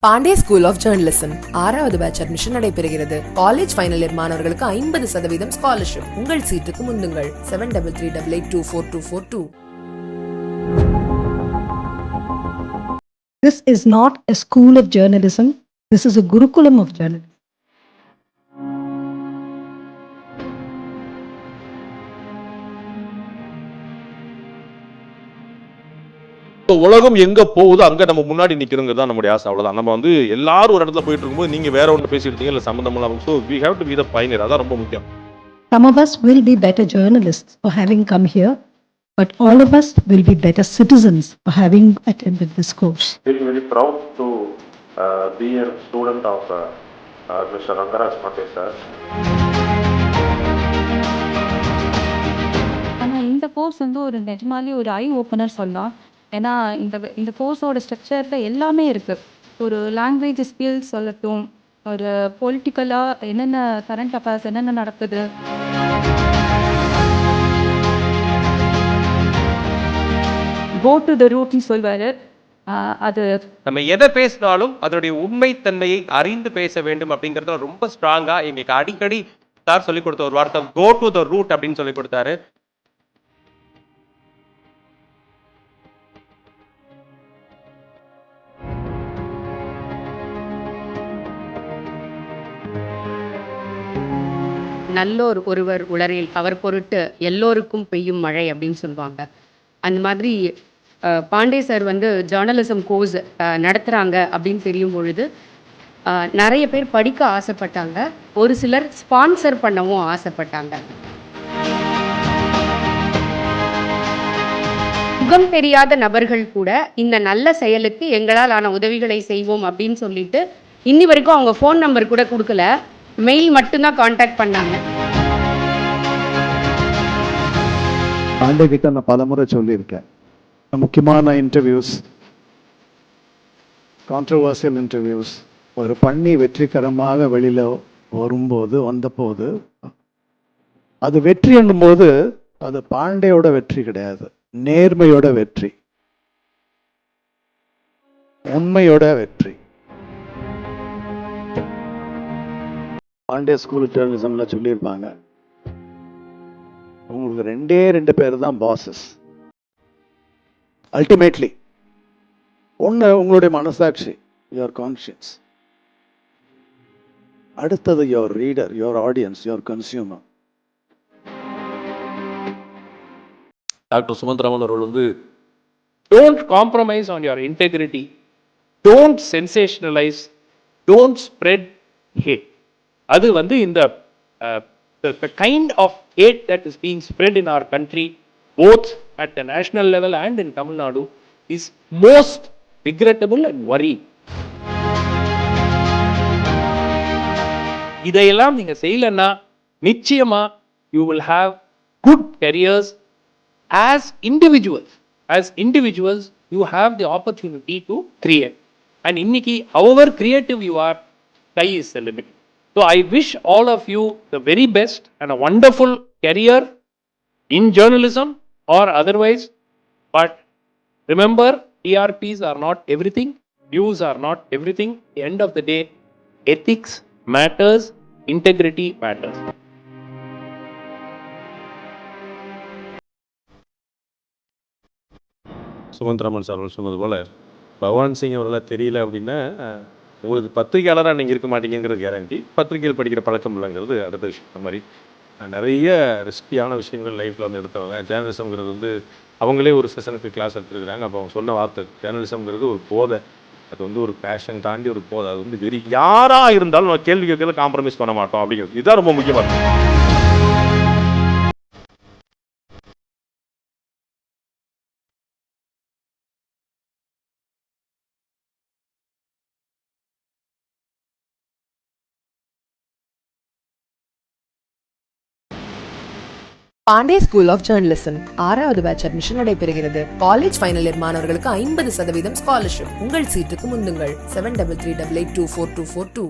Pandey school of journalism 6வது batch admission நடைபெறுகிறது. College final year மாணவர்களுக்கு 50% ஸ்காலர்ஷிப். உங்கள் சீட்டுக்கு முந்துங்கள் 7338824242. This is not a school of journalism. This is a Gurukulam of journalism. உலகம் எங்க போகுதோ அங்க நம்ம முன்னாடி நிக்கிறோங்கிறது தான் நம்முடைய ஆசை. அவ்வளவுதான். நம்ம வந்து எல்லாரும் ஒரு இடத்துல போயிட்டு இருக்கும்போது நீங்க வேற ஒன்று பேசிட்டு இருக்கீங்க இல்ல சம்பந்தம் இல்லாம. So we have to be the pioneer. அதான் ரொம்ப முக்கியம். Some of us will be better journalists for having come here, but all of us will be better citizens for having attended this course. I feel very proud to be a student of Mr. Rangaraj Pandey sir. ஆனால் இந்த course வந்து ஒரு நிஜமாலே ஒரு ஐ opener சொல்லலாம். ஏன்னா இந்த கோர்ஸோட ஸ்ட்ரக்சரில் எல்லாமே இருக்குது. ஒரு லாங்குவேஜ் ஸ்கில்ஸ் சொல்லட்டும், ஒரு பொலிட்டிக்கலாக என்னென்ன கரண்ட் அஃபேர்ஸ் என்னென்ன நடக்குது, கோ டு த ரூட்னு சொல்வார். அது நம்ம எதை பேசினாலும் அதனுடைய உண்மைத்தன்மையை அறிந்து பேச வேண்டும் அப்படிங்கிறத ரொம்ப ஸ்ட்ராங்காக எங்களுக்கு அடிக்கடி சார் சொல்லிக் கொடுத்த ஒரு வார்த்தை கோ டு த ரூட் அப்படின்னு சொல்லி கொடுத்தாரு. நல்லோர் ஒருவர் உளரில் அவர் பொருட்டு எல்லோருக்கும் பெய்யும் மழை அப்படின்னு சொல்லுவாங்க. அந்த மாதிரி பாண்டே சார் வந்து ஜேர்னலிசம் கோர்ஸ் நடத்துகிறாங்க அப்படின்னு தெரியும் பொழுது நிறைய பேர் படிக்க ஆசைப்பட்டாங்க. ஒரு சிலர் ஸ்பான்சர் பண்ணவும் ஆசைப்பட்டாங்க. முகம் தெரியாத நபர்கள் கூட இந்த நல்ல செயலுக்கு எங்களால் ஆன உதவிகளை செய்வோம் அப்படின்னு சொல்லிட்டு இன்னி வரைக்கும் அவங்க ஃபோன் நம்பர் கூட கொடுக்கல, மெயில் மட்டும்தான் காண்டாக்ட் பண்ணாங்க. பாண்டே கிட்ட நான் பலமுறை சொல்லியிருக்கேன், முக்கியமான இன்டர்வியூஸ், கான்ட்ரவர்சியல் இன்டர்வியூஸ் ஒரு பண்ணி வெற்றிகரமாக வெளியில் வந்தபோது அது வெற்றி என்னும்போது அது பாண்டேயோட வெற்றி கிடையாது, நேர்மையோட வெற்றி, உண்மையோட வெற்றி. பாண்டே ஸ்கூல் ஜேர்னலிசம்ல சொல்லியிருப்பாங்க, உங்களுக்கு 2 பேர் தான் பாசஸ். அல்டிமேட்லி ஒன்று உங்களுடைய மனசாட்சி, யுவர் கான்ஷியன்ஸ். அடுத்தது your reader, your audience, your consumer. Doctor Sumanthraman அவர்கள் வந்து don't compromise on your integrity, don't sensationalise, don't spread hate. அது வந்து இந்த the kind of hate that is being spread in our country both at the national level and in Tamil Nadu is most regrettable and worrying. இதையெல்லாம் நீங்க செய்யலன்னா நிச்சயமா you will have good careers as individuals you have the opportunity to create, and இன்னைக்கு however creative you are, sky is the limit. So I wish all of you the very best and a wonderful career in journalism or otherwise. But remember, TRPs are not everything, views are not everything. At the end of the day, ethics matters, integrity matters. Sumanthraman sir சொன்னது போல பகவான் சிங் அவர்களாக தெரியல அப்படின்னா உங்களுக்கு பத்திரிகையாளராக நீங்கள் இருக்க மாட்டீங்கிறது guarantee. பத்திரிகைகள் படிக்கிற பழக்கம் இல்லைங்கிறது அடுத்த விஷயம். அந்த மாதிரி நிறைய ரிஸ்கியான விஷயங்கள் லைஃப்பில் வந்து எடுத்தவங்க. ஜேர்னலிசம்ங்கிறது வந்து அவங்களே ஒரு செஷனுக்கு கிளாஸ் எடுத்துருக்குறாங்க. அப்போ அவங்க சொன்ன வார்த்தை, ஜேர்னலிசம்ங்கிறது ஒரு போதை, அது வந்து ஒரு பேஷன் தாண்டி ஒரு போதை, அது வந்து வெறி. யாராக இருந்தாலும் நம்ம கேள்வி கேட்கறத காம்ப்ரமைஸ் பண்ண மாட்டோம் அப்படிங்கிறது இதுதான் ரொம்ப முக்கியமாக இருக்கும். பாண்டே ஸ்கூல் ஆஃப் ஜேர்னலிசம் 6வது பேட்ச் அட்மிஷன் நடைபெறுகிறது. காலேஜ் ஃபைனல் இயர் மாணவர்களுக்கு 50% ஸ்காலர்ஷிப். உங்கள் சீட்டுக்கு முந்துங்கள் 7338824242.